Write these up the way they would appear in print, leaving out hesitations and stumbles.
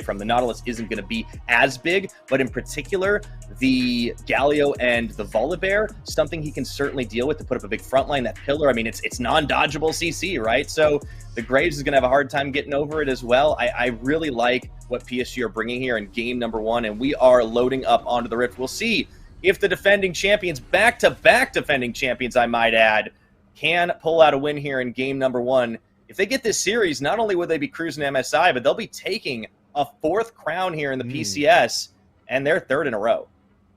from. The Nautilus isn't going to be as big, but in particular, the Galio and the Volibear, something he can certainly deal with to put up a big front line. That pillar, I mean, it's non-dodgeable CC, right? So the Graves is going to have a hard time getting over it as well. I really like what PSG are bringing here in game number 1, and we are loading up onto the Rift. We'll see if the defending champions, back-to-back defending champions, I might add, can pull out a win here in game number 1. If they get this series, not only will they be cruising MSI, but they'll be taking a 4th crown here in the PCS, and they're 3rd in a row.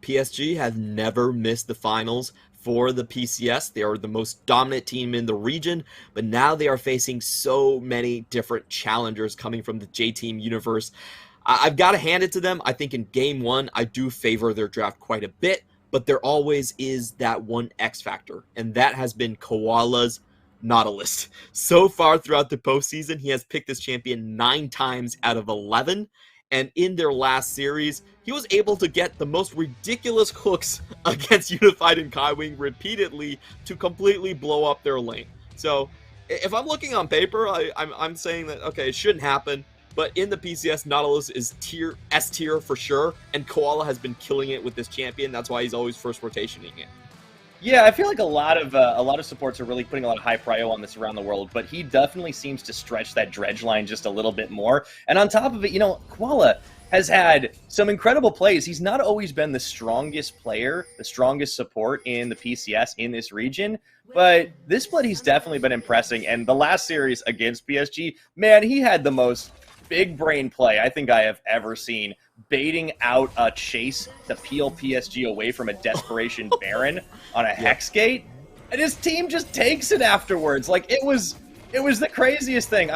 PSG has never missed the finals for the PCS. They are the most dominant team in the region, but now they are facing so many different challengers coming from the J-Team universe. I've got to hand it to them. I think in game 1, I do favor their draft quite a bit, but there always is that one X factor, and that has been Koala's Nautilus. So far throughout the postseason, he has picked this champion 9 times out of 11. And in their last series, he was able to get the most ridiculous hooks against Unified and Kaiwing repeatedly to completely blow up their lane. So if I'm looking on paper, I'm saying that, okay, it shouldn't happen. But in the PCS, Nautilus is S tier for sure. And Koala has been killing it with this champion. That's why he's always first rotationing it. Yeah, I feel like a lot of supports are really putting a lot of high prio on this around the world, but he definitely seems to stretch that dredge line just a little bit more. And on top of it, you know, Koala has had some incredible plays. He's not always been the strongest player, the strongest support in the PCS in this region, but this split he's definitely been impressing. And the last series against PSG, man, he had the most big brain play I think I have ever seen, baiting out a chase to peel PSG away from a desperation Baron on a Hex Gate, and his team just takes it afterwards. Like, it was the craziest thing.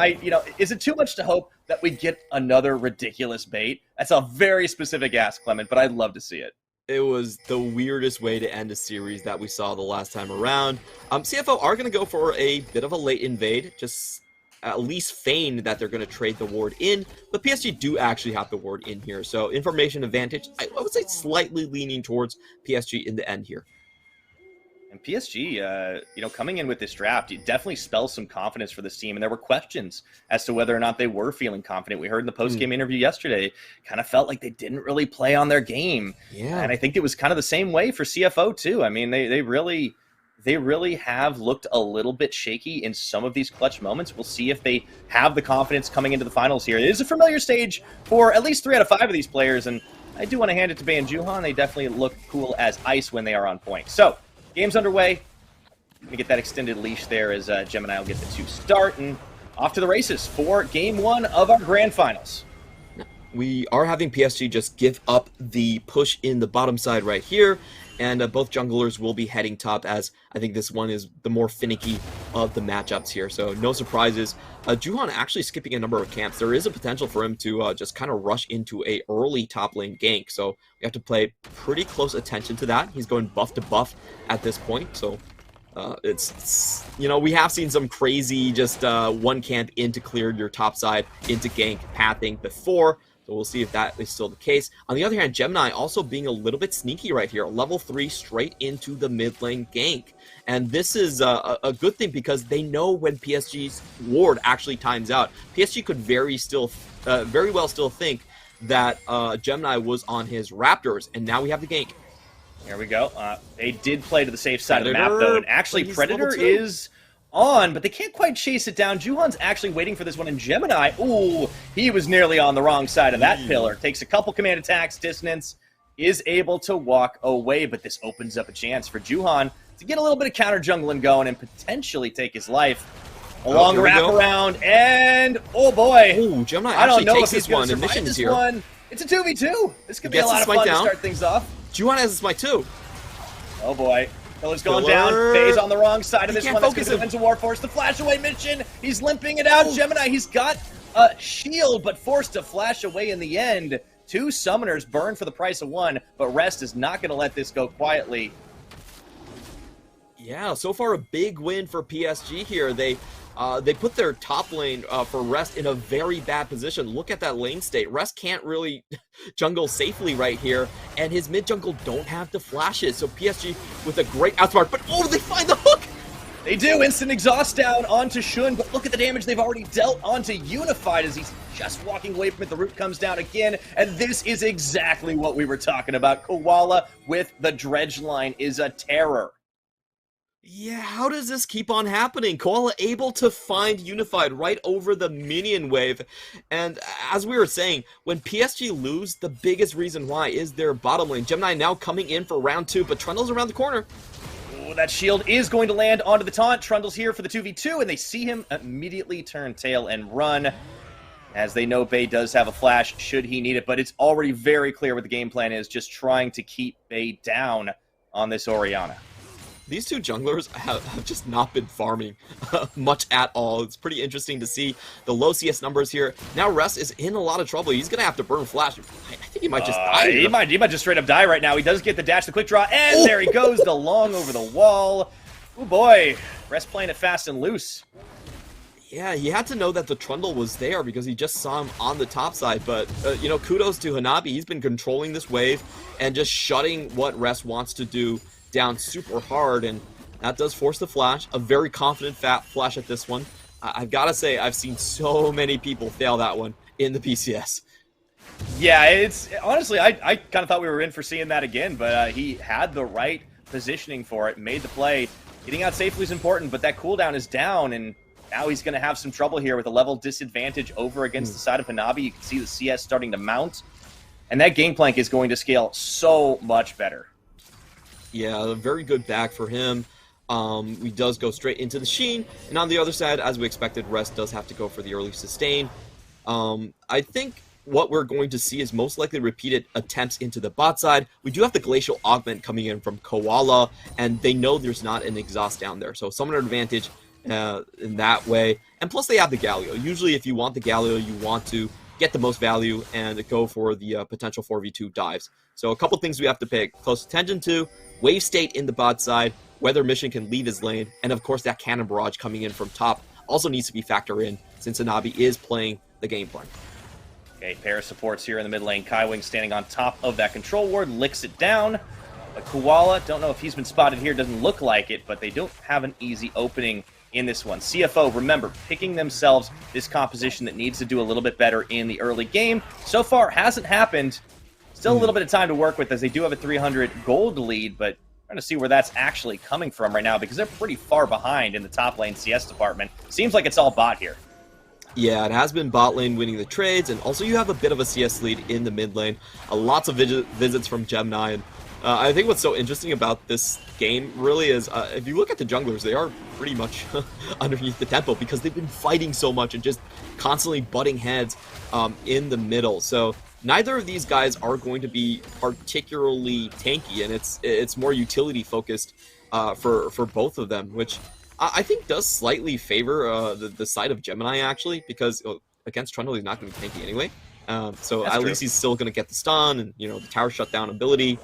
Is it too much to hope that we get another ridiculous bait? That's a very specific ask, Clement, but I'd love to see it. It was the weirdest way to end a series that we saw the last time around. CFO are going to go for a bit of a late invade, just at least feign that they're going to trade the ward in, but PSG do actually have the ward in here. So information advantage, I would say slightly leaning towards PSG in the end here. And PSG, coming in with this draft, it definitely spells some confidence for this team. And there were questions as to whether or not they were feeling confident. We heard in the post-game interview yesterday, kind of felt like they didn't really play on their game. Yeah. And I think it was kind of the same way for CFO too. I mean, they really have looked a little bit shaky in some of these clutch moments. We'll see if they have the confidence coming into the finals here. It is a familiar stage for at least 3 out of 5 of these players, and I do want to hand it to Bay and Juhan. They definitely look cool as ice when they are on point. So, game's underway. Let me get that extended leash there as Gemini will get the 2 start, and off to the races for game 1 of our grand finals. We are having PSG just give up the push in the bottom side right here, and both junglers will be heading top, as I think this one is the more finicky of the matchups here. So no surprises. Juhan actually skipping a number of camps. There is a potential for him to just kind of rush into a early top lane gank. So we have to pay pretty close attention to that. He's going buff to buff at this point. So it's we have seen some crazy just one camp into clear your top side into gank pathing before. So we'll see if that is still the case. On the other hand, Gemini also being a little bit sneaky right here. Level 3 straight into the mid lane gank. And this is a good thing because they know when PSG's ward actually times out. PSG could very well still think that Gemini was on his Raptors, and now we have the gank. Here we go. They did play to the safe side of the map, though, and actually Predator is on, but they can't quite chase it down. Juhan's actually waiting for this one in Gemini. Ooh, he was nearly on the wrong side of that pillar. Takes a couple command attacks, dissonance, is able to walk away, but this opens up a chance for Juhan to get a little bit of counter jungling going and potentially take his life. A long wraparound, and oh boy. Oh, Gemini actually takes this one. Ignition's here. It's a 2v2. This could be a lot of fun to start things off. Juhan has a smite too. Oh boy. Pillar's going down. Faye's on the wrong side of this one. That's going to go into Warforce. The flash away mission. He's limping it out. Gemini, he's got a shield, but forced to flash away in the end. 2 summoners burn for the price of 1, but Rest is not going to let this go quietly. Yeah, so far a big win for PSG here. They put their top lane for Rest in a very bad position. Look at that lane state. Rest can't really jungle safely right here, and his mid jungle don't have the flashes. So PSG with a great outsmart, but oh, they find the hook! They do. Instant exhaust down onto Shun, but look at the damage they've already dealt onto Unified as he's just walking away from it. The root comes down again, and this is exactly what we were talking about. Koala with the dredge line is a terror. Yeah, how does this keep on happening? Koala able to find Unified right over the minion wave. And as we were saying, when PSG lose, the biggest reason why is their bottom lane. Gemini now coming in for round 2, but Trundle's around the corner. Ooh, that shield is going to land onto the taunt. Trundle's here for the 2v2, and they see him immediately turn tail and run. As they know Bay does have a flash should he need it, but it's already very clear what the game plan is, just trying to keep Bay down on this Orianna. These two junglers have just not been farming much at all. It's pretty interesting to see the low CS numbers here. Now Rest is in a lot of trouble. He's going to have to burn Flash. I think he might just die. He might just straight up die right now. He does get the dash, the quick draw, and there he goes, the long over the wall. Oh boy, Rest playing it fast and loose. Yeah, he had to know that the Trundle was there because he just saw him on the top side. But, you know, kudos to Hanabi. He's been controlling this wave and just shutting what Rest wants to do down super hard, and that does force the flash. A very confident fat flash at this one. I've got to say, I've seen so many people fail that one in the PCS. Yeah, it's honestly, I kind of thought we were in for seeing that again, but he had the right positioning for it, made the play. Getting out safely is important, but that cooldown is down, and now he's going to have some trouble here with a level disadvantage over against the side of Hanabi. You can see the CS starting to mount, and that Gangplank is going to scale so much better. Yeah, a very good back for him. He does go straight into the Sheen, and on the other side, as we expected, Rest does have to go for the early sustain. I think what we're going to see is most likely repeated attempts into the bot side. We do have the Glacial Augment coming in from Koala, and they know there's not an exhaust down there, so summoner advantage in that way. And plus they have the Galio. Usually if you want the Galio, you want to get the most value and go for the potential 4v2 dives. So a couple things we have to pay close attention to. Wave state in the bot side, whether Mission can leave his lane, and of course that Cannon Barrage coming in from top also needs to be factored in since Hanabi is playing the game plan. Okay, pair of supports here in the mid lane. Kaiwing standing on top of that control ward, licks it down. But Koala, don't know if he's been spotted here, doesn't look like it, but they don't have an easy opening in this one. CFO, remember, picking themselves this composition that needs to do a little bit better in the early game. So far, hasn't happened. Still a little bit of time to work with as they do have a 300 gold lead, but trying to see where that's actually coming from right now because they're pretty far behind in the top lane CS department. Seems like it's all bot here. Yeah, it has been bot lane winning the trades, and also you have a bit of a CS lead in the mid lane. Lots of visits from Gemini, and I think what's so interesting about this game really is if you look at the junglers, they are pretty much underneath the tempo because they've been fighting so much and just constantly butting heads in the middle. So neither of these guys are going to be particularly tanky, and it's more utility focused for both of them, which I think does slightly favor the side of Gemini actually, because against Trundle he's not going to be tanky anyway. So That's at true. least he's still going to get the stun and the tower shutdown ability.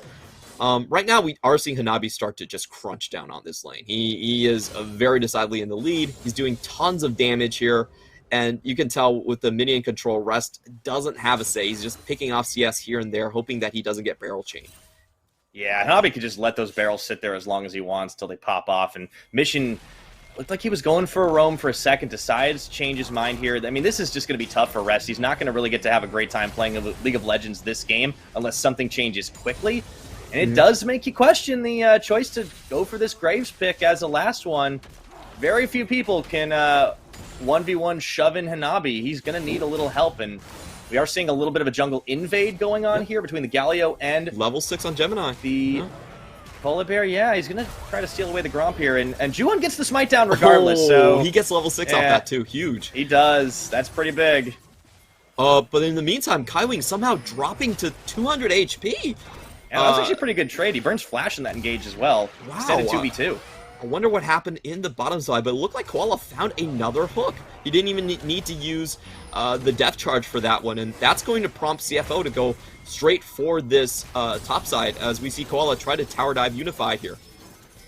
Right now we are seeing Hanabi start to just crunch down on this lane. He is very decidedly in the lead. He's doing tons of damage here. And you can tell with the minion control, Rest doesn't have a say. He's just picking off CS here and there, hoping that he doesn't get barrel chained. Yeah, Hanabi could just let those barrels sit there as long as he wants till they pop off. And Mission looked like he was going for a roam for a second, decides to change his mind here. I mean, this is just going to be tough for Rest. He's not going to really get to have a great time playing League of Legends this game unless something changes quickly. And it does make you question the choice to go for this Graves pick as the last one. Very few people can 1v1 shove in Hanabi. He's going to need a little help, and we are seeing a little bit of a jungle invade going on here between the Galio and Level 6 on Gemini. the Polar Bear. Yeah, he's going to try to steal away the Gromp here, and Juwon gets the smite down regardless. So he gets level 6 off that too. Huge. He does. That's pretty big. But in the meantime, Kaiwing somehow dropping to 200 HP. Yeah, that was actually a pretty good trade. He burns Flash in that engage as well. Wow. Extended 2v2. I wonder what happened in the bottom side, but it looked like Koala found another hook. He didn't even need to use the depth charge for that one, and that's going to prompt CFO to go straight for this top side as we see Koala try to tower dive Unified here.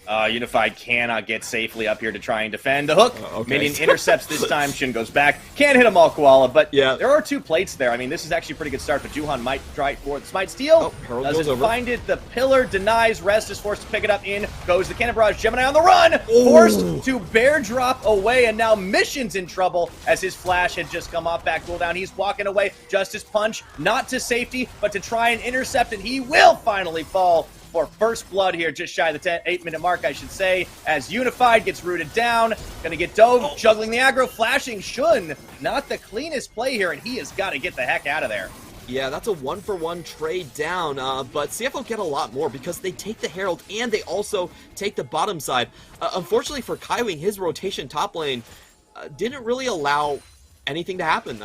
Unified cannot get safely up here to try and defend. The hook, Okay. Minion intercepts this time. Shun goes back. Can't hit them all, Koala, but Yeah. there are 2 plates there. I mean, this is actually a pretty good start, but Juhan might try for the Smite Steal. Herald Doesn't goes over. find it. The pillar denies. Rest is forced to pick it up. In goes the Cannon Barrage. Gemini on the run. Forced to bear drop away, and now Mission's in trouble as his flash had just come off back cooldown. He's walking away. Justice Punch, not to safety, but to try and intercept, and he will finally fall for first blood here, just shy of the 8-minute mark, I should say, as Unified gets rooted down. Gonna get dove, juggling the aggro, flashing Shun. Not the cleanest play here, and he has got to get the heck out of there. Yeah, that's a 1-for-1 trade down, but CFO get a lot more because they take the Herald and they also take the bottom side. Unfortunately for Kaiwing, his rotation top lane didn't really allow anything to happen.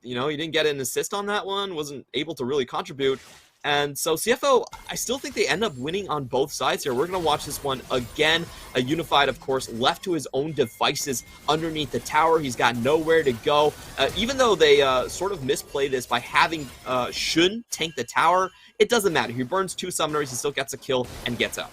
He didn't get an assist on that one, wasn't able to really contribute. And so CFO, I still think they end up winning on both sides here. We're going to watch this one again. Unified, of course, left to his own devices underneath the tower. He's got nowhere to go. Even though they sort of misplay this by having Shun tank the tower, it doesn't matter. He burns 2 summoners, he still gets a kill and gets out.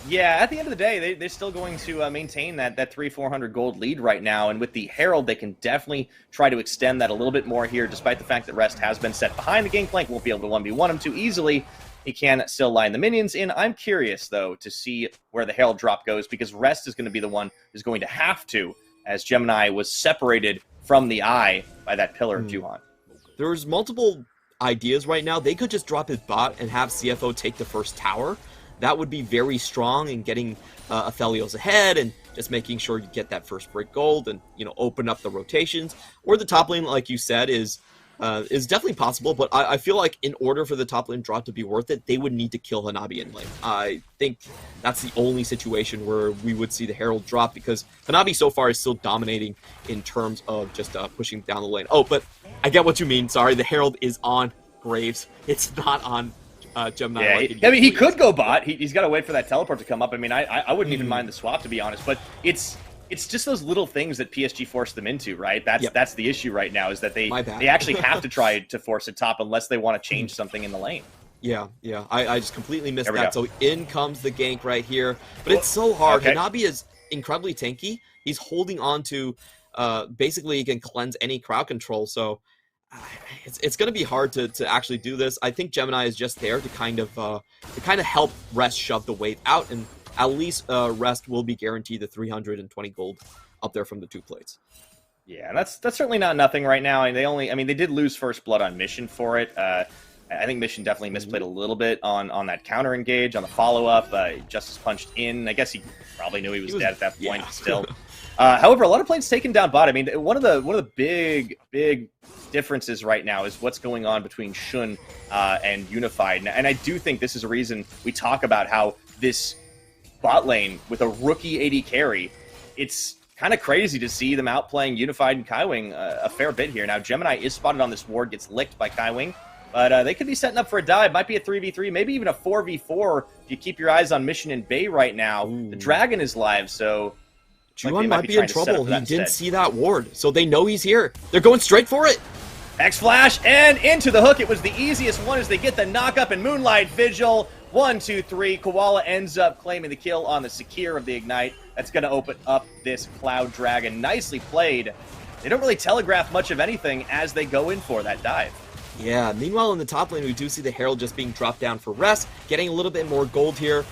Yeah, at the end of the day, they're still going to maintain that 300-400 gold lead right now, and with the Herald, they can definitely try to extend that a little bit more here, despite the fact that Rest has been set behind the Gangplank, won't be able to 1v1 him too easily. He can still line the minions in. I'm curious, though, to see where the Herald drop goes, because Rest is going to be the one who's going to have to, as Gemini was separated from the eye by that pillar of Juhan. There's multiple ideas right now. They could just drop his bot and have CFO take the first tower. That would be very strong in getting Aphelios ahead and just making sure you get that first break gold and, open up the rotations. Or the top lane, like you said, is definitely possible, but I feel like in order for the top lane drop to be worth it, they would need to kill Hanabi in lane. I think that's the only situation where we would see the Herald drop, because Hanabi so far is still dominating in terms of just pushing down the lane. Oh, but I get what you mean. Sorry, the Herald is on Graves. It's not on Gemini. Yeah, he could go bot. He's got to wait for that teleport to come up. I mean, I wouldn't even mind the swap, to be honest, but it's just those little things that PSG forced them into, right? That's the issue right now, is that they actually have to try to force a top unless they want to change something in the lane. Yeah. I just completely missed that. So in comes the gank right here, but it's so hard. Okay. Hanabi is incredibly tanky. He's holding on to, basically he can cleanse any crowd control, so it's going to be hard to actually do this. I think Gemini is just there to kind of help Rest shove the wave out, and at least Rest will be guaranteed the 320 gold up there from the 2 plates. Yeah, that's certainly not nothing right now. And they did lose first blood on Mission for it. I think Mission definitely misplayed a little bit on that counter engage, on the follow up. Justice punched in. I guess he probably knew he was dead at that point. Yeah. Still. However, a lot of planes taken down bot. I mean, one of the big differences right now is what's going on between Shun and Unified, and I do think this is a reason we talk about how this bot lane with a rookie AD carry, it's kind of crazy to see them outplaying Unified and Kaiwing a fair bit here. Now, Gemini is spotted on this ward, gets licked by Kaiwing, but they could be setting up for a dive. Might be a 3v3, maybe even a 4v4 if you keep your eyes on Mission and Bay right now. Ooh. The Dragon is live, so Juan might be in trouble. He didn't see that ward, so they know he's here. They're going straight for it. X-Flash, and into the hook. It was the easiest one as they get the knock-up and Moonlight Vigil. 1, 2, 3. Koala ends up claiming the kill on the Secure of the Ignite. That's going to open up this Cloud Dragon. Nicely played. They don't really telegraph much of anything as they go in for that dive. Yeah, meanwhile in the top lane, we do see the Herald just being dropped down for Rest, getting a little bit more gold here.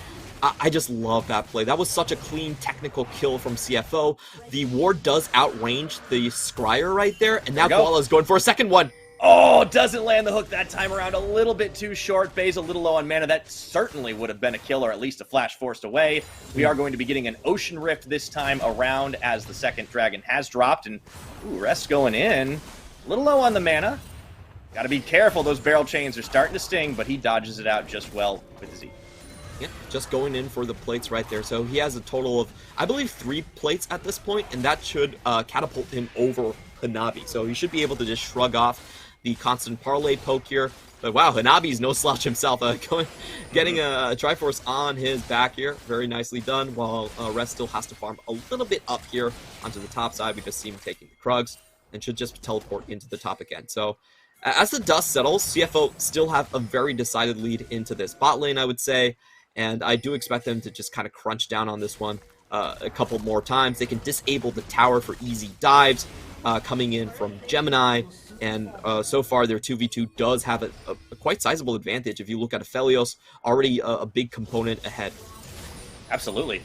I just love that play. That was such a clean technical kill from CFO. The ward does outrange the Scryer right there, and now Koala's going for a second one. Oh, doesn't land the hook that time around. A little bit too short. Bay's a little low on mana. That certainly would have been a kill, or at least a flash forced away. We are going to be getting an Ocean Rift this time around as the second dragon has dropped. And Rest going in. A little low on the mana. Got to be careful. Those barrel chains are starting to sting, but he dodges it out just well with the Z. Yeah, just going in for the plates right there. So he has a total of, I believe, 3 plates at this point, and that should catapult him over Hanabi. So he should be able to just shrug off the constant parlay poke here. But wow, Hanabi's no slouch himself. Getting a Triforce on his back here. Very nicely done, while Rest still has to farm a little bit up here onto the top side. We just see him taking the Krugs and should just teleport into the top again. So as the dust settles, CFO still have a very decided lead into this bot lane, I would say. and I do expect them to just kind of crunch down on this one a couple more times. They can disable the tower for easy dives coming in from Gemini, and so far their 2v2 does have a quite sizable advantage. If you look at Aphelios, already a big component ahead. Absolutely.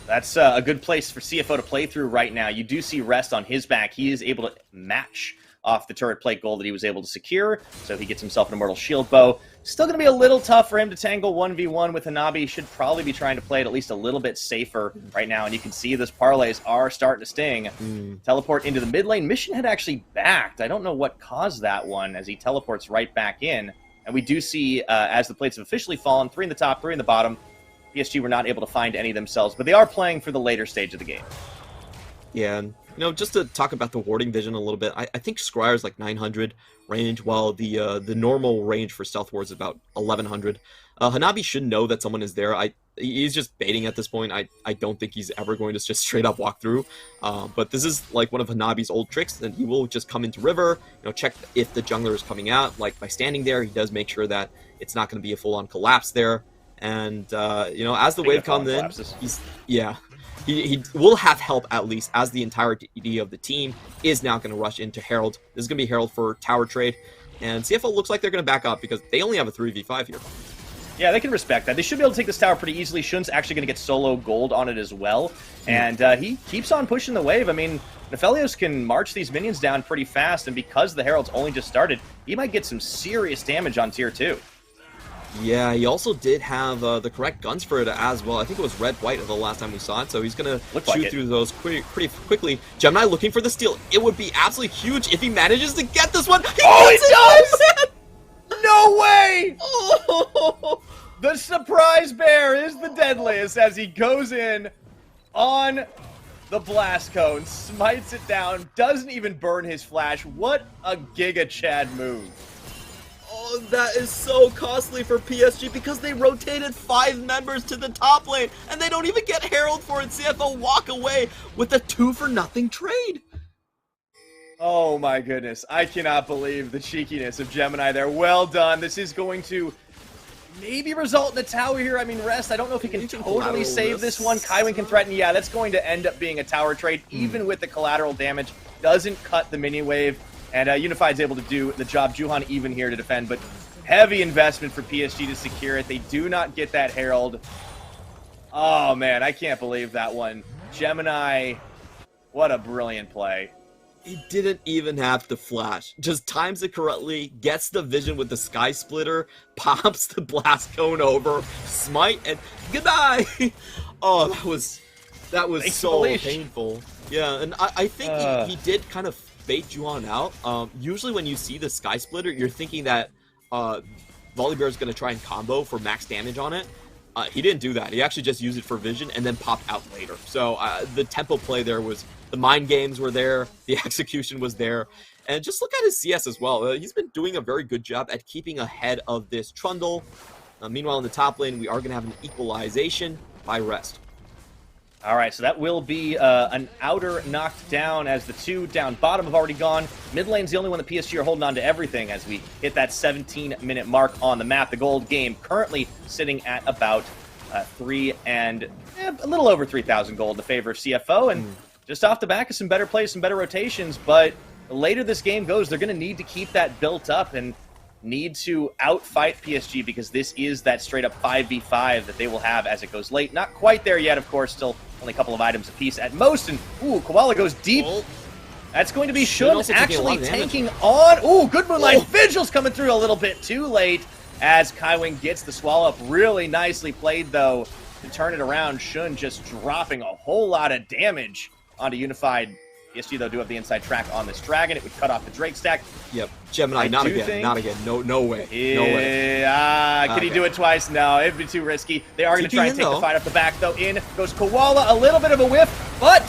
That's a good place for CFO to play through right now. You do see Rest on his back. He is able to match off the turret plate gold that he was able to secure, so he gets himself an Immortal Shield Bow. Still going to be a little tough for him to tangle 1v1 with Hanabi. He should probably be trying to play it at least a little bit safer right now, and you can see those parlays are starting to sting. Teleport into the mid lane. Mission had actually backed. I don't know what caused that one, as he teleports right back in. And we do see, as the plates have officially fallen, 3 in the top, 3 in the bottom, PSG were not able to find any themselves, but they are playing for the later stage of the game. Yeah, and just to talk about the warding vision a little bit, I think Scryer's like 900 range, while the normal range for Stealth Ward is about 1100. Hanabi should know that someone is there. He's just baiting at this point. I don't think he's ever going to just straight up walk through. But this is like one of Hanabi's old tricks, and he will just come into river, check if the jungler is coming out. Like by standing there, he does make sure that it's not going to be a full-on collapse there. And as the wave comes in, he will have help at least, as the entirety of the team is now going to rush into Herald. This is going to be Herald for tower trade, and CFO looks like they're going to back up because they only have a 3v5 here. Yeah, they can respect that. They should be able to take this tower pretty easily. Shun's actually going to get solo gold on it as well, and he keeps on pushing the wave. I mean, Aphelios can march these minions down pretty fast, and because the Herald's only just started, he might get some serious damage on tier 2. Yeah, he also did have the correct guns for it as well. I think it was red-white the last time we saw it, so he's going to shoot through those pretty quickly. Gemini looking for the steal. It would be absolutely huge if he manages to get this one. He does! No way! Oh. The surprise bear is the deadliest as he goes in on the blast cone, smites it down, doesn't even burn his flash. What a Giga Chad move. Oh, that is so costly for PSG because they rotated 5 members to the top lane and they don't even get Herald for it. CFO walk away with a 2-for-0 trade. Oh my goodness. I cannot believe the cheekiness of Gemini there. Well done. This is going to maybe result in a tower here. I mean, Rest, I don't know if he can totally save this one. Kaiwin can threaten. Yeah, that's going to end up being a tower trade, even with the collateral damage. Doesn't cut the mini wave. And Unified's able to do the job. Juhan even here to defend, but heavy investment for PSG to secure it. They do not get that Herald. Oh, man, I can't believe that one. Gemini, what a brilliant play. He didn't even have to flash. Just times it correctly, gets the vision with the Sky Splitter, pops the blast cone over, smite, and goodbye! Oh, that was so painful. Yeah, and I think he did kind of bait Juhan out. Usually when you see the Sky Splitter, you're thinking that Volibear is going to try and combo for max damage on it. He didn't do that. He actually just used it for vision and then popped out later. So the tempo play there was, the mind games were there, the execution was there. And just look at his CS as well. He's been doing a very good job at keeping ahead of this Trundle. Meanwhile, in the top lane, we are going to have an equalization by Rest. All right, so that will be an outer knocked down as the 2 down bottom have already gone. Mid lane's the only one that PSG are holding on to everything as we hit that 17-minute mark on the map. The gold game currently sitting at about a little over 3,000 gold in the favor of CFO. And just off the back of some better plays, some better rotations. But the later this game goes, they're going to need to keep that built up and need to outfight PSG because this is that straight-up 5v5 that they will have as it goes late. Not quite there yet, of course. Still only a couple of items apiece at most. And, ooh, Koala goes deep. That's going to be Shun actually tanking on. Ooh, good Moonlight Vigil's coming through a little bit too late as Kaiwin gets the swallow up. Really nicely played, though, to turn it around. Shun just dropping a whole lot of damage onto Unified. PSG, though, do have the inside track on this dragon. It would cut off the Drake stack. Yep. Gemini, not again. Not again. No way. Yeah, no way. Can he do it twice? No, it'd be too risky. They are going to try and take the fight up the back, though. In goes Koala. A little bit of a whiff, but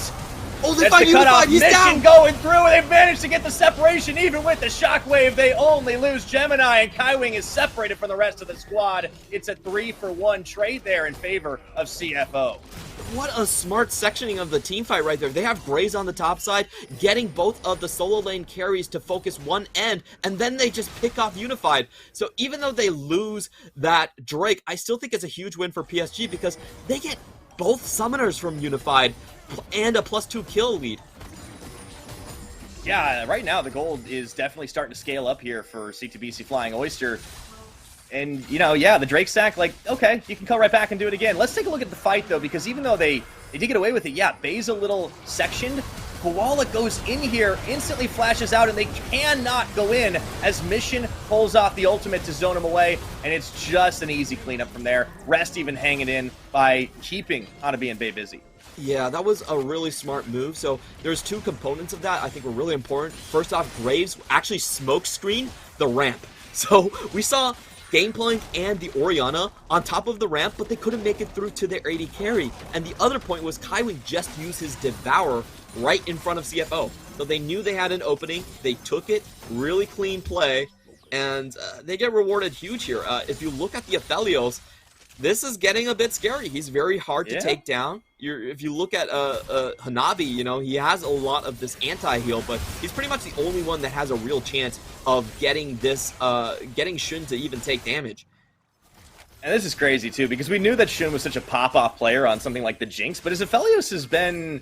Oh, they That's find the cutoff. Unified. He's Mission down. going through, and they've managed to get the separation. Even with the shockwave, they only lose Gemini, and Kaiwing is separated from the rest of the squad. It's a 3-for-1 trade there in favor of CFO. What a smart sectioning of the team fight right there. They have Graves on the top side, getting both of the solo lane carries to focus one end, and then they just pick off Unified. So even though they lose that Drake, I still think it's a huge win for PSG because they get both summoners from Unified and a +2 kill lead. Yeah, right now the gold is definitely starting to scale up here for CTBC Flying Oyster. And, you know, yeah, the Drake sack, like, okay, you can come right back and do it again. Let's take a look at the fight, though, because even though they did get away with it, yeah, Bay's a little sectioned. Koala goes in here, instantly flashes out, and they cannot go in as Mission pulls off the ultimate to zone him away, and it's just an easy cleanup from there. Rest even hanging in by keeping Hanabi and Bay busy. Yeah, that was a really smart move. So there's two components of that I think were really important. First off, Graves actually smoke screened the ramp. So we saw Gameplank and the Orianna on top of the ramp, but they couldn't make it through to their AD carry. And the other point was Kaiwing just used his Devour right in front of CFO. So they knew they had an opening, they took it, really clean play, and they get rewarded huge here. If you look at the Aphelios, this is getting a bit scary. He's very hard to take down. If you look at Hanabi, you know, he has a lot of this anti-heal, but he's pretty much the only one that has a real chance of getting this, getting Shun to even take damage. And this is crazy, too, because we knew that Shun was such a pop-off player on something like the Jinx, but his Aphelios has been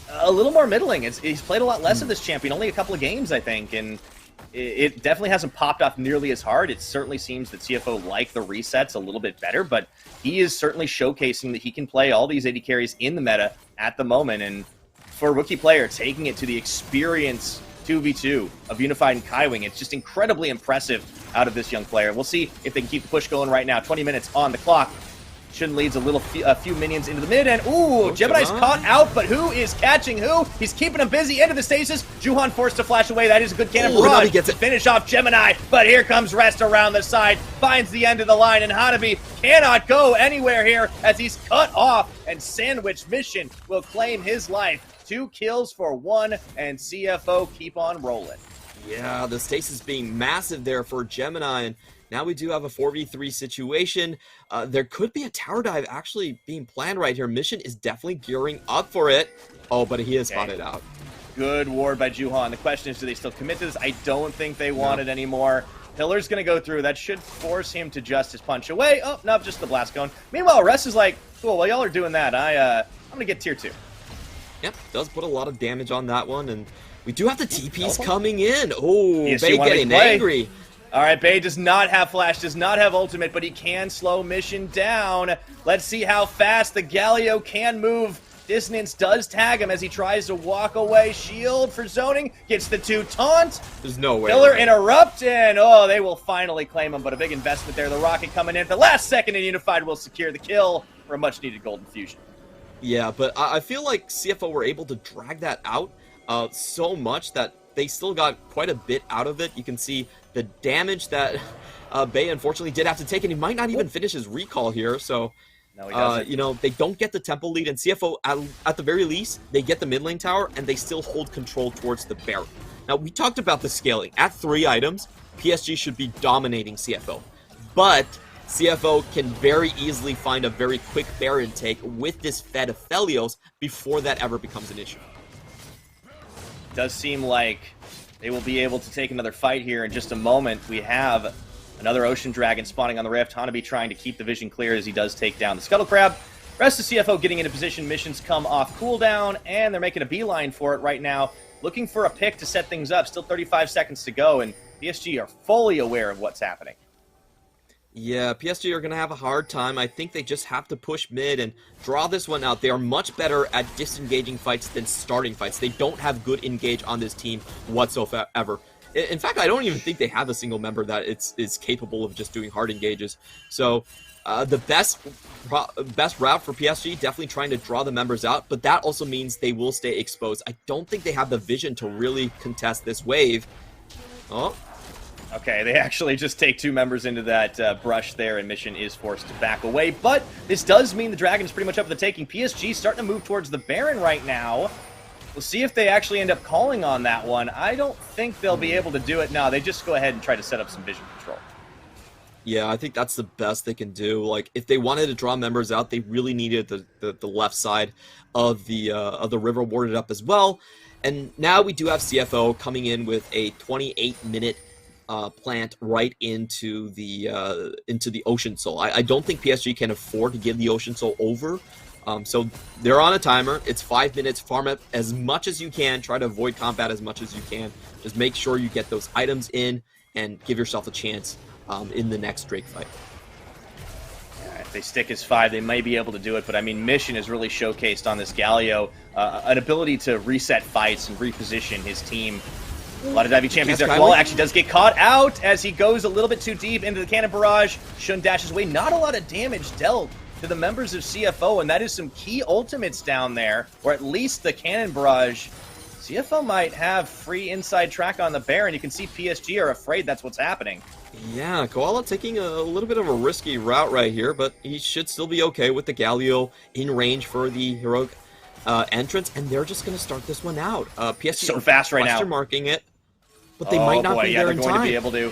a little more middling. He's played a lot less of this champion, only a couple of games, I think, and it definitely hasn't popped off nearly as hard. It certainly seems that CFO like the resets a little bit better, but he is certainly showcasing that he can play all these AD carries in the meta at the moment. And for a rookie player, taking it to the experience 2v2 of Unified and Kaiwing, it's just incredibly impressive out of this young player. We'll see if they can keep the push going right now. 20 minutes on the clock. Shun leads a few minions into the mid, and ooh, Gemini's caught out, but who is catching who? He's keeping him busy into the stasis. Juhan forced to flash away. That is a good cannon barrage to finish off Gemini, but here comes Rest around the side, finds the end of the line, and Hanabi cannot go anywhere here as he's cut off, and Sandwich Mission will claim his life. 2 kills for 1, and CFO keep on rolling. Yeah, the stasis being massive there for Gemini, and now we do have a 4v3 situation. There could be a tower dive actually being planned right here. Mission is definitely gearing up for it. Oh, but he is spotted out. Good ward by Juhan. The question is, do they still commit to this? I don't think they want it anymore. Pillar's going to go through. That should force him to Justice Punch away. Oh, no, just the blast cone. Meanwhile, Rest is like, cool, while y'all are doing that, I'm going to get tier 2. Yep, does put a lot of damage on that one, and we do have the TPs coming in. Oh, Bay getting angry. All right, Bay does not have flash, does not have ultimate, but he can slow Mission down. Let's see how fast the Galio can move. Dissonance does tag him as he tries to walk away. Shield for zoning, gets the 2 taunt. There's no way. Pillar interrupt, and oh, they will finally claim him, but a big investment there. The Rocket coming in at the last second, and Unified will secure the kill for a much-needed golden fusion. Yeah, but I feel like CFO were able to drag that out so much that they still got quite a bit out of it. You can see the damage that Bay unfortunately did have to take, and he might not even finish his recall here. So, no, he doesn't. you know, they don't get the temple lead, and CFO, at the very least, they get the mid lane tower, and they still hold control towards the Baron. Now, we talked about the scaling. At 3 items, PSG should be dominating CFO. But CFO can very easily find a very quick Baron take with this fed Aphelios before that ever becomes an issue. Does seem like they will be able to take another fight here in just a moment. We have another Ocean Dragon spawning on the Rift. Hanabi trying to keep the vision clear as he does take down the Scuttle Crab. Rest of CFO getting into position. Missions come off cooldown, and they're making a beeline for it right now. Looking for a pick to set things up. Still 35 seconds to go, and PSG are fully aware of what's happening. Yeah, PSG are going to have a hard time. I think they just have to push mid and draw this one out. They are much better at disengaging fights than starting fights. They don't have good engage on this team whatsoever. In fact, I don't even think they have a single member that is capable of just doing hard engages. So the best route for PSG, definitely trying to draw the members out, but that also means they will stay exposed. I don't think they have the vision to really contest this wave. Oh. Okay, they actually just take 2 members into that brush there, and Mission is forced to back away. But this does mean the Dragon is pretty much up for the taking. PSG starting to move towards the Baron right now. We'll see if they actually end up calling on that one. I don't think they'll be able to do it. No, they just go ahead and try to set up some vision control. Yeah, I think that's the best they can do. Like, if they wanted to draw members out, they really needed the left side of the river warded up as well. And now we do have CFO coming in with a 28-minute plant right into the Ocean Soul. I don't think PSG can afford to give the Ocean Soul over. So they're on a timer. It's 5 minutes. Farm up as much as you can. Try to avoid combat as much as you can. Just make sure you get those items in and give yourself a chance in the next Drake fight. Yeah, if they stick as 5, they may be able to do it. But I mean, Mission is really showcased on this Galio an ability to reset fights and reposition his team. A lot of diving champions there. Koala actually does get caught out as he goes a little bit too deep into the cannon barrage. Shun dashes away. Not a lot of damage dealt to the members of CFO, and that is some key ultimates down there, or at least the cannon barrage. CFO might have free inside track on the Baron. You can see PSG are afraid that's what's happening. Yeah, Koala taking a little bit of a risky route right here, but he should still be okay with the Galio in range for the heroic entrance, and they're just going to start this one out. PSG so fast right now. Marking it, but they might not be there in time. Going to be able to.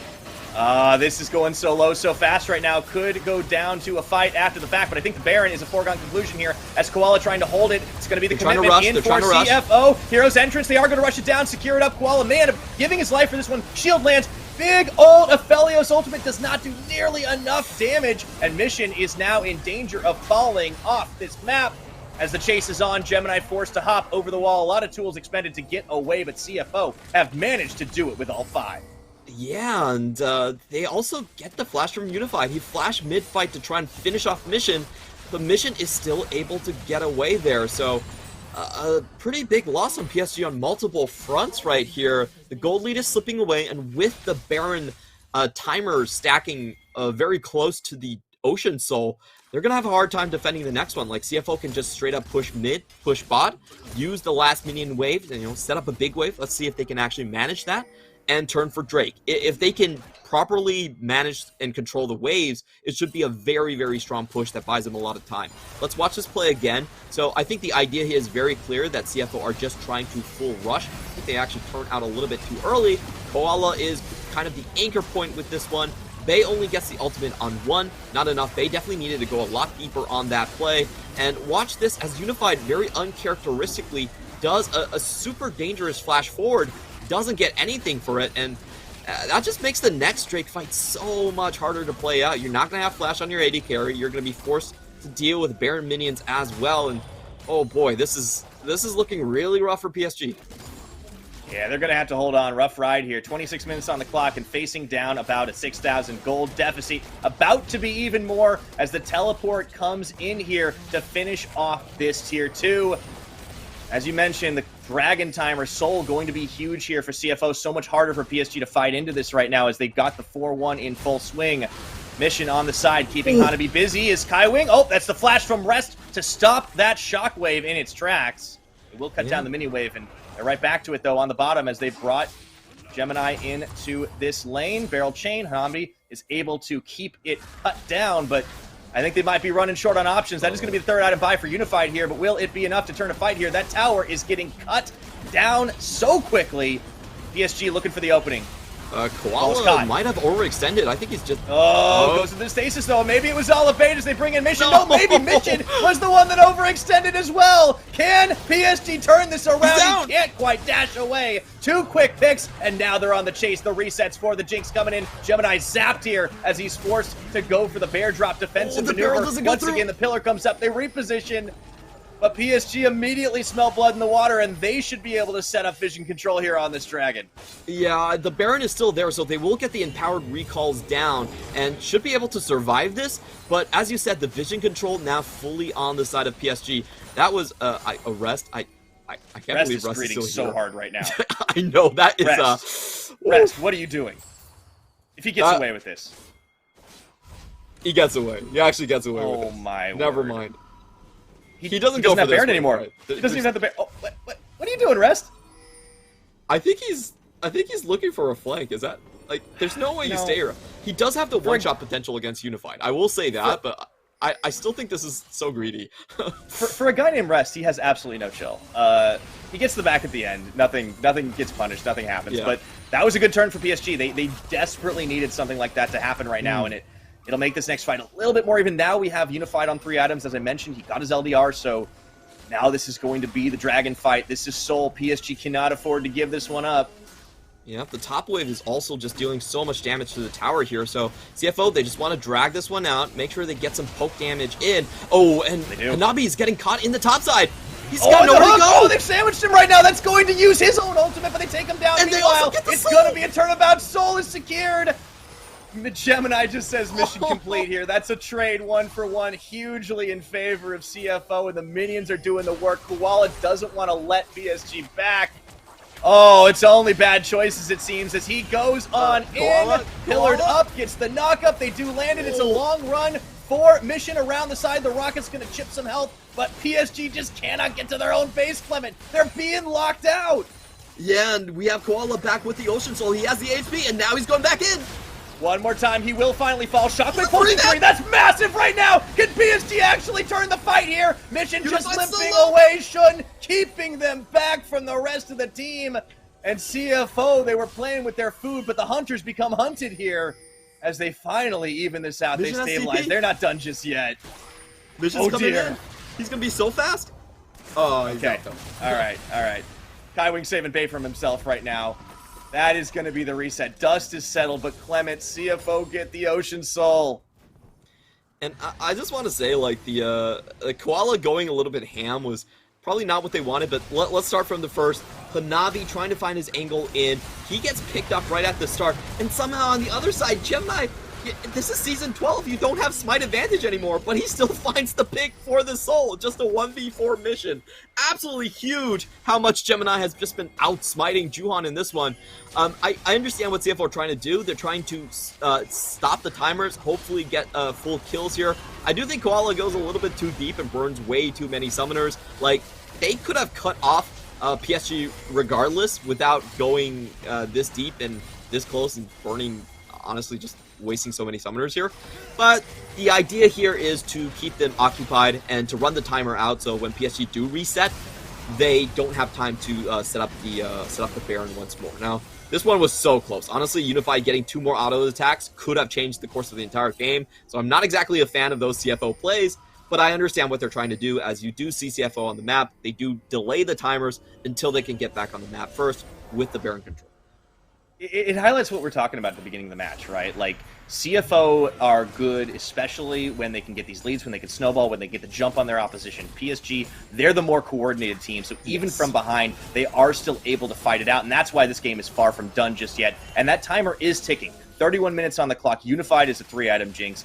This is going so low, so fast right now. Could go down to a fight after the fact, but I think the Baron is a foregone conclusion here as Koala trying to hold it. It's going to be the commitment in for CFO. Hero's entrance. They are going to rush it down, secure it up. Koala may end up giving his life for this one. Shield lands. Big old Aphelios ultimate does not do nearly enough damage, and Mission is now in danger of falling off this map. As the chase is on, Gemini forced to hop over the wall. A lot of tools expended to get away, but CFO have managed to do it with all 5. Yeah, and they also get the flash from Unified. He flashed mid-fight to try and finish off Mission, but Mission is still able to get away there. So a pretty big loss on PSG on multiple fronts right here. The gold lead is slipping away, and with the Baron timer stacking very close to the Ocean Soul, they're going to have a hard time defending the next one. Like, CFO can just straight up push mid, push bot, use the last minion wave, and, set up a big wave. Let's see if they can actually manage that and turn for Drake. If they can properly manage and control the waves, it should be a very, very strong push that buys them a lot of time. Let's watch this play again. So I think the idea here is very clear that CFO are just trying to full rush. I think they actually turn out a little bit too early. Koala is kind of the anchor point with this one. Bay only gets the ultimate on 1, not enough. Bay definitely needed to go a lot deeper on that play. And watch this as Unified very uncharacteristically does a super dangerous flash forward, doesn't get anything for it, and that just makes the next Drake fight so much harder to play out. You're not going to have flash on your AD carry. You're going to be forced to deal with Baron minions as well, and oh boy, this is looking really rough for PSG. Yeah, they're going to have to hold on. Rough ride here. 26 minutes on the clock and facing down about a 6,000 gold deficit. About to be even more as the teleport comes in here to finish off this tier 2. As you mentioned, the Dragon Timer Soul going to be huge here for CFO. So much harder for PSG to fight into this right now as they've got the 4-1 in full swing. Mission on the side, keeping Hanabi busy is Kaiwing. Oh, that's the flash from Rest to stop that shockwave in its tracks. It will cut down the mini wave, and they're right back to it, though, on the bottom as they brought Gemini into this lane. Barrel chain. Hanabi is able to keep it cut down, but I think they might be running short on options. That is going to be the third item buy for Unified here, but will it be enough to turn a fight here? That tower is getting cut down so quickly. PSG looking for the opening. Koala might have overextended. I think he's just... goes to the stasis, though. Maybe it was all a bait as they bring in Mission. No, maybe Mission was the one that overextended as well. Can PSG turn this around? He can't quite dash away. 2 quick picks, and now they're on the chase. The resets for the Jinx coming in. Gemini zapped here as he's forced to go for the bear drop defensive maneuver. Once again, the pillar comes up. They reposition. But PSG immediately smell blood in the water, and they should be able to set up vision control here on this Dragon. Yeah, the Baron is still there, so they will get the empowered recalls down and should be able to survive this. But as you said, the vision control now fully on the side of PSG. That was a Rest. I can't believe Rest is still so here. hard right now. I know, that is... Rest, what are you doing? If he gets away with this. He gets away. He actually gets away with it. Oh my word. Never mind. He doesn't have Baron anymore. Right? He doesn't even have the Baron. Oh, what are you doing, Rest? I think he's looking for a flank. Is that there's no way you stay here. He does have the one-shot potential against Unified. I will say that, but I still think this is so greedy. For a guy named Rest, he has absolutely no chill. He gets the back at the end. Nothing gets punished. Nothing happens. Yeah. But that was a good turn for PSG. They desperately needed something like that to happen right now, and it'll make this next fight a little bit more even. Now we have Unified on 3 items. As I mentioned, he got his LDR, so now this is going to be the Dragon fight. This is Seoul. PSG cannot afford to give this one up. Yeah, the top wave is also just dealing so much damage to the tower here, so CFO, they just want to drag this one out, make sure they get some poke damage in. Oh, and Hanabi is getting caught in the top side. He's got nowhere to go. Oh, they've sandwiched him right now. That's going to use his own ultimate, but they take him down. And meanwhile, they also get the it's soul. going to be a turnabout. Soul is secured. The Gemini just says mission complete here. That's a trade 1-for-1, hugely in favor of CFO, and the minions are doing the work. Koala doesn't want to let PSG back. Oh, it's only bad choices, it seems, as he goes on in. Pillared up, gets the knock-up. They do land it. It's a long run for Mission around the side. The Rocket's going to chip some health, but PSG just cannot get to their own base, Clement. They're being locked out. Yeah, and we have Koala back with the Ocean Soul. He has the HP, and now he's going back in. One more time, he will finally fall. Shockwave holding 3. That's massive right now. Can PSG actually turn the fight here? Mission just limping away. Shun keeping them back from the rest of the team. And CFO, they were playing with their food, but the Hunters become hunted here as they finally even this out. They stabilize. They're not done just yet. Mission's coming in. He's going to be so fast. Oh, okay. All right. Kaiwing saving bait from himself right now. That is going to be the reset. Dust is settled, but Clement, CFO get the Ocean Soul. And I just want to say, like, the Koala going a little bit ham was probably not what they wanted, but let's start from the first. Hanabi trying to find his angle in. He gets picked up right at the start, and somehow on the other side, Gemini, this is Season 12, you don't have Smite advantage anymore, but he still finds the pick for the soul. Just a 1v4 mission. Absolutely huge how much Gemini has just been out-smiting Juhan in this one. I understand what CFO are trying to do. They're trying to stop the timers, hopefully get full kills here. I do think Koala goes a little bit too deep and burns way too many summoners. Like, they could have cut off PSG regardless without going this deep and this close and burning, honestly, just wasting so many summoners here. But the idea here is to keep them occupied and to run the timer out, so when PSG do reset, they don't have time to set up the Baron once more. Now, this one was so close. Honestly, Unified getting 2 more auto attacks could have changed the course of the entire game, so I'm not exactly a fan of those CFO plays, but I understand what they're trying to do. As you do see CFO on the map, they do delay the timers until they can get back on the map first with the Baron control. It highlights what we're talking about at the beginning of the match, right? Like, CFO are good, especially when they can get these leads, when they can snowball, when they get the jump on their opposition. PSG, they're the more coordinated team, so even from behind, they are still able to fight it out, and that's why this game is far from done just yet. And that timer is ticking. 31 minutes on the clock. Unified is a 3-item jinx.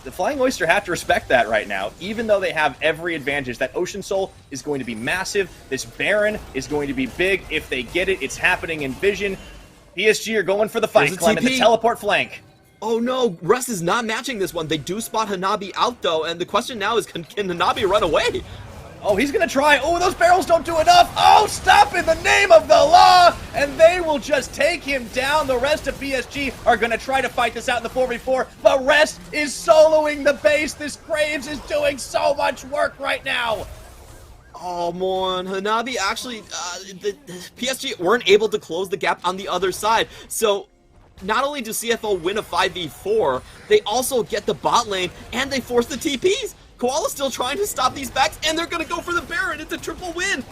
The Flying Oyster have to respect that right now, even though they have every advantage. That Ocean Soul is going to be massive. This Baron is going to be big. If they get it, it's happening in Vision. PSG are going for the fight, Clement, the teleport flank. Oh no, Russ is not matching this one. They do spot Hanabi out though, and the question now is, can Hanabi run away? Oh, he's going to try. Oh, those barrels don't do enough. Oh, stop in the name of the law. And they will just take him down. The rest of PSG are going to try to fight this out in the 4v4. The rest is soloing the base. This Graves is doing so much work right now. Oh, man. Hanabi actually, the PSG weren't able to close the gap on the other side. So, not only do CFO win a 5v4, they also get the bot lane, and they force the TPs. Koala's still trying to stop these backs, and they're going to go for the Baron. It's a triple win.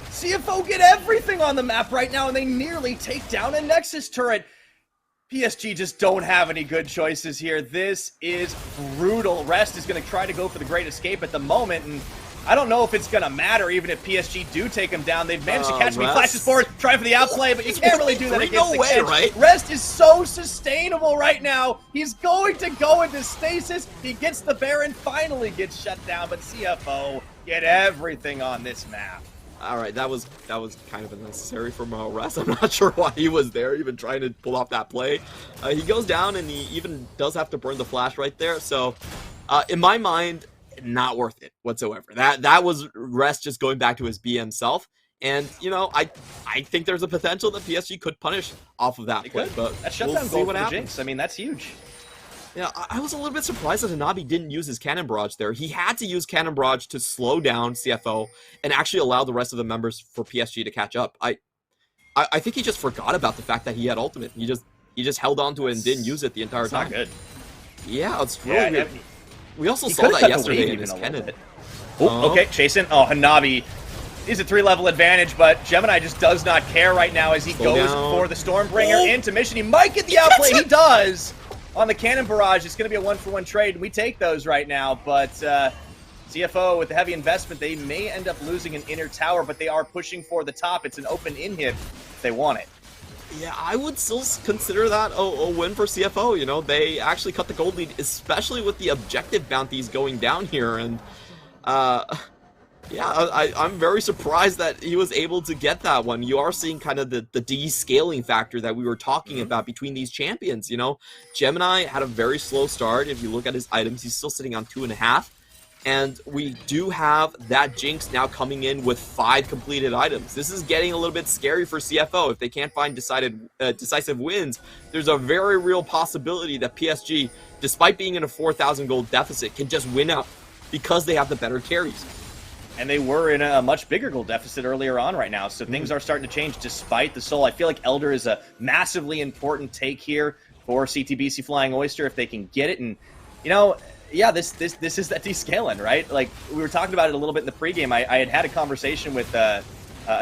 CFO get everything on the map right now, and they nearly take down a Nexus turret. PSG just don't have any good choices here. This is brutal. Rest is going to try to go for the Great Escape at the moment, and I don't know if it's going to matter even if PSG do take him down. They've managed to catch me. Flashes forward, try for the outplay, but you can't really do that against the Edge. Right? Rest is so sustainable right now. He's going to go into stasis. He gets the Baron, finally gets shut down, but CFO get everything on this map. All right, that was kind of unnecessary from Rest. I'm not sure why he was there, even trying to pull off that play. He goes down, and he even does have to burn the flash right there. So, in my mind, not worth it whatsoever. That was Rest just going back to his BM self. And, you know, I think there's a potential that PSG could punish off of that play. But that shutdown goal for the Jinx, I mean, that's huge. Yeah, I was a little bit surprised that Hanabi didn't use his Cannon Barrage there. He had to use Cannon Barrage to slow down CFO and actually allow the rest of the members for PSG to catch up. I think he just forgot about the fact that he had ultimate. He just held on to it and didn't use it the entire time. Not good. Yeah, it's really weird. We also He saw that cut yesterday in his Cannon. Oh, okay, chasing. Oh, Hanabi is a 3-level advantage, but Gemini just does not care right now as he goes for the Stormbringer into mission. He might get the outplay. He does on the Cannon Barrage. It's going to be a 1-for-1 trade. We take those right now, but CFO with the heavy investment, they may end up losing an inner tower, but they are pushing for the top. It's an open inhib if they want it. Yeah, I would still consider that a win for CFO. You know, they actually cut the gold lead, especially with the objective bounties going down here. And yeah, I'm very surprised that he was able to get that one. You are seeing kind of the descaling factor that we were talking about between these champions. You know, Gemini had a very slow start. If you look at his items, he's still sitting on 2.5. And we do have that Jinx now coming in with 5 completed items. This is getting a little bit scary for CFO. If they can't find decisive wins, there's a very real possibility that PSG, despite being in a 4,000 gold deficit, can just win out because they have the better carries. And they were in a much bigger goal deficit earlier on right now, so things are starting to change despite the soul. I feel like Elder is a massively important take here for CTBC Flying Oyster if they can get it. And, you know, yeah, this is that descaling, right? Like, we were talking about it a little bit in the pregame. I had a conversation with a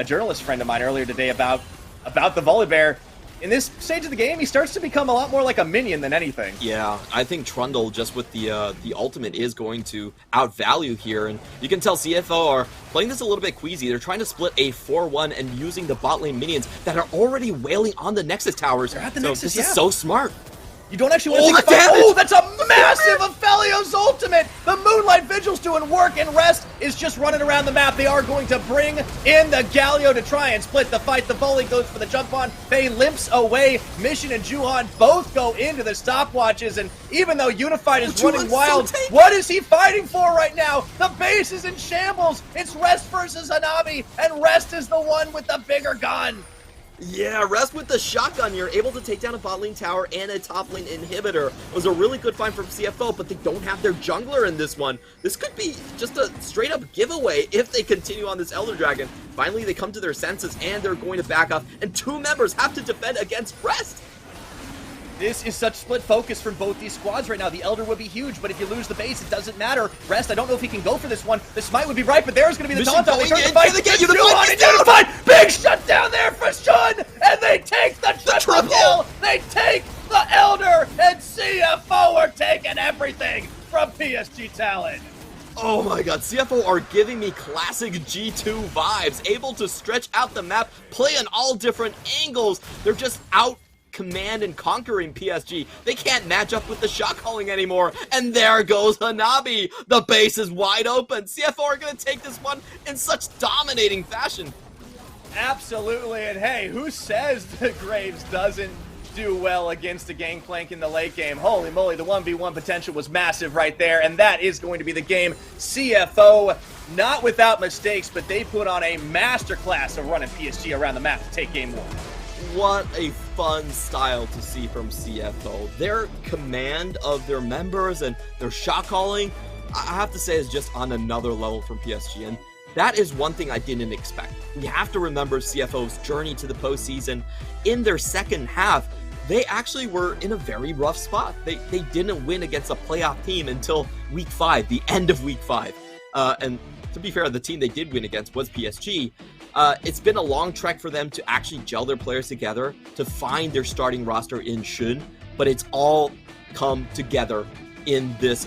journalist friend of mine earlier today about the Volibear. In this stage of the game, he starts to become a lot more like a minion than anything. Yeah, I think Trundle, just with the ultimate, is going to outvalue here. And you can tell CFO are playing this a little bit queasy. They're trying to split a 4-1 and using the bot lane minions that are already wailing on the Nexus towers. They're at the so Nexus, this is so smart. You don't actually want to think about Oh, that's a massive Aphelios ultimate! The Moonlight Vigil's doing work, and Rest is just running around the map. They are going to bring in the Galio to try and split the fight. The volley goes for the jump on. Faye limps away. Mission and Juhan both go into the stopwatches, and even though Unified is running wild, what is he fighting for right now? The base is in shambles. It's Rest versus Hanabi, and Rest is the one with the bigger gun. Yeah, Rest with the shotgun. You're able to take down a bot lane tower and a top lane inhibitor. It was a really good find from CFO, but they don't have their jungler in this one. This could be just a straight up giveaway if they continue on this Elder Dragon. Finally, they come to their senses and they're going to back up, and 2 members have to defend against Rest. This is such split focus from both these squads right now. The Elder would be huge, but if you lose the base, it doesn't matter. Rest, I don't know if he can go for this one. The smite would be right, but there's going to be the taunt. They start to fight. They get Unified. Big shutdown there for Shun, and they take the triple kill. They take the Elder, and CFO are taking everything from PSG Talon. Oh my god, CFO are giving me classic G2 vibes, able to stretch out the map, play on all different angles. They're just out command and conquering PSG. They can't match up with the shot calling anymore. And there goes Hanabi. The base is wide open. CFO are going to take this one in such dominating fashion. Absolutely. And hey, who says the Graves doesn't do well against a Gangplank in the late game? Holy moly, the 1v1 potential was massive right there. And that is going to be the game. CFO, not without mistakes, but they put on a masterclass of running PSG around the map to take game 1. What a fun style to see from CFO. Their command of their members and their shot calling, I have to say, is just on another level from PSG. And that is one thing I didn't expect. You have to remember CFO's journey to the postseason. In their second half, they actually were in a very rough spot. They didn't win against a playoff team until week 5, the end of week 5. And to be fair, the team they did win against was PSG. It's been a long trek for them to actually gel their players together, to find their starting roster in Shun, but it's all come together in this